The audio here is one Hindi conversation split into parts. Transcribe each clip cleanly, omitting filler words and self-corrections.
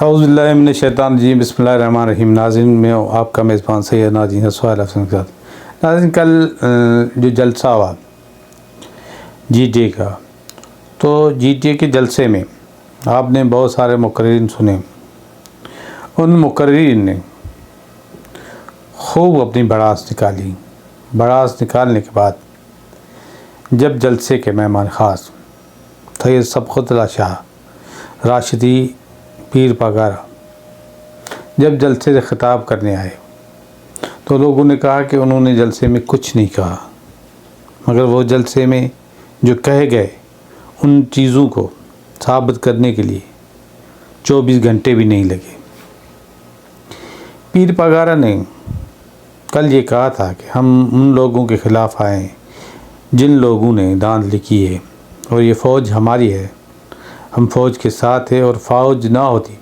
औज़ुबिल्लाहि मिनश्शैतानिर्रजीम बिस्मिल्लाहिर्रहमानिर्रहीम। नाज़रीन, मैं आपका मेज़बान सैयद नाज़रीन सवाल के साथ। नाज़रीन, कल जो जलसा हुआ जीटीए का, तो जीटीए के जलसे में आपने बहुत सारे मुक़र्रिरीन सुने। उन मुक़र्रिरीन ने खूब अपनी भड़ास निकाली। भड़ास निकालने के बाद जब जलसे के मेहमान ख़ास सैयद सबक़तुल्लाह शाह राशिदी पीर पगारा जब जलसे से ख़िताब करने आए, तो लोगों ने कहा कि उन्होंने जलसे में कुछ नहीं कहा, मगर वो जलसे में जो कहे गए उन चीज़ों को साबित करने के लिए 24 घंटे भी नहीं लगे। पीर पगारा ने कल ये कहा था कि हम उन लोगों के ख़िलाफ़ आए हैं जिन लोगों ने धांधली की है, और ये फ़ौज हमारी है, हम फ़ौज के साथ है, और फ़ौज ना होती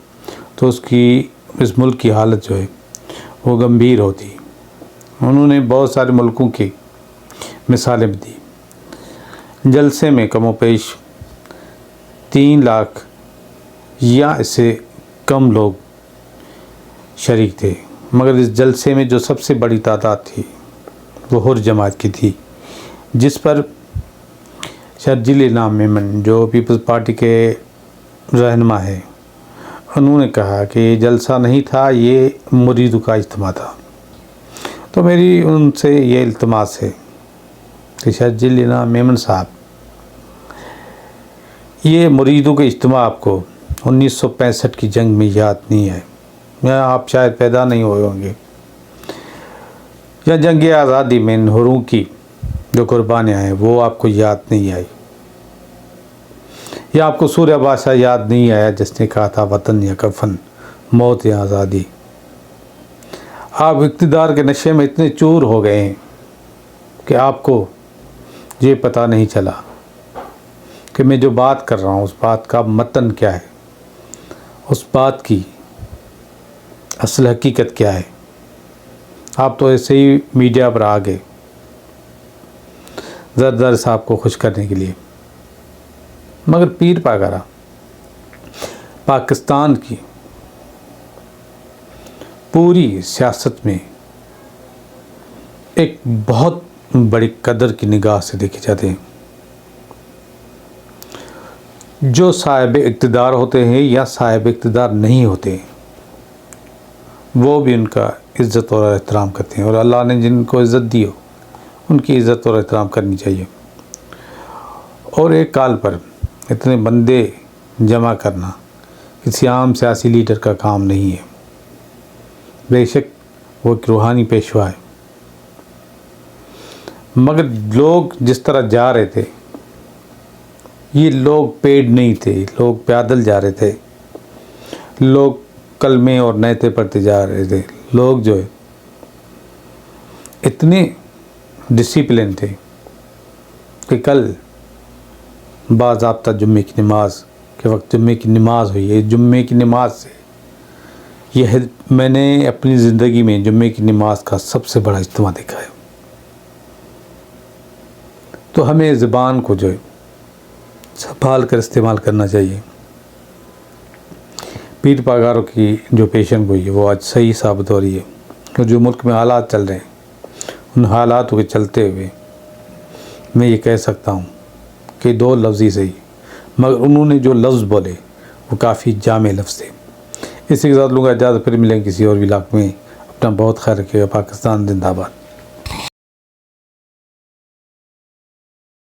तो उसकी इस मुल्क की हालत जो है वो गंभीर होती। उन्होंने बहुत सारे मुल्कों की मिसालें दी। जलसे में कमोपेश 3 लाख या इससे कम लोग शरीक थे, मगर इस जलसे में जो सबसे बड़ी तादाद थी वो हुर जमात की थी, जिस पर शर्जील इनाम मेमन जो पीपल्स पार्टी के रहनुमा है, उन्होंने कहा कि ये जलसा नहीं था, ये मुरीदों का इज्तिमा था। तो मेरी उनसे ये इल्तिमास है कि शर्जील इनाम मेमन साहब, ये मुरीदों के इज्तिमा आपको 1965 की जंग में याद नहीं है, या आप शायद पैदा नहीं हुए होंगे, या जंग आज़ादी में हुरों की जो कुर्बानियाँ हैं वो आपको याद नहीं आई, या आपको सूर्य बादशाह याद नहीं आया जिसने कहा था वतन या कफन, मौत या आज़ादी। आप इक़्तिदार के नशे में इतने चूर हो गए हैं कि आपको ये पता नहीं चला कि मैं जो बात कर रहा हूँ उस बात का मतन क्या है, उस बात की असल हकीकत क्या है। आप तो ऐसे ही मीडिया पर आ गए ज़र साहब को खुश करने के लिए, मगर पीर पगारा पाकिस्तान की पूरी सियासत में एक बहुत बड़ी कदर की निगाह से देखे जाते हैं। जो साहिब इक़्तिदार होते हैं या साहिब इक़्तिदार नहीं होते, वो भी उनका इज़्ज़त और एहतराम करते हैं, और अल्लाह ने जिनको इज़्ज़त दी हो उनकी इज़्ज़त और एहतराम करनी चाहिए। और एक काल पर इतने बंदे जमा करना किसी आम सियासी लीडर का काम नहीं है। बेशक वो एक रूहानी पेशवा है, मगर लोग जिस तरह जा रहे थे, ये लोग पेड नहीं थे, लोग पैदल जा रहे थे, लोग कलमे और नयते पढ़ते जा रहे थे, लोग जो है इतने डिसिप्लिन थे कि कल बाज़ाब्ता जुम्मे की नमाज के वक्त जुम्मे की नमाज हुई है। जुम्मे की नमाज से यह मैंने अपनी ज़िंदगी में जुम्मे की नमाज का सबसे बड़ा इज्तिमा देखा है। तो हमें ज़बान को जो है संभाल कर इस्तेमाल करना चाहिए। पीर पगारों की जो पेशन गोई है वो आज सही साबित हो रही है, और जो मुल्क में हालात चल रहे हैं उन हालातों के चलते हुए मैं ये कह सकता हूँ कि 2 लफ्ज़ ही सही, मगर उन्होंने जो लफ्ज़ बोले वो काफ़ी जामे लफ्ज़ थे। इसी के साथ लूँगा इजाज़त, फिर मिलेंगे किसी और इलाक़े में। अपना बहुत ख्याल रखिएगा। पाकिस्तान जिंदाबाद।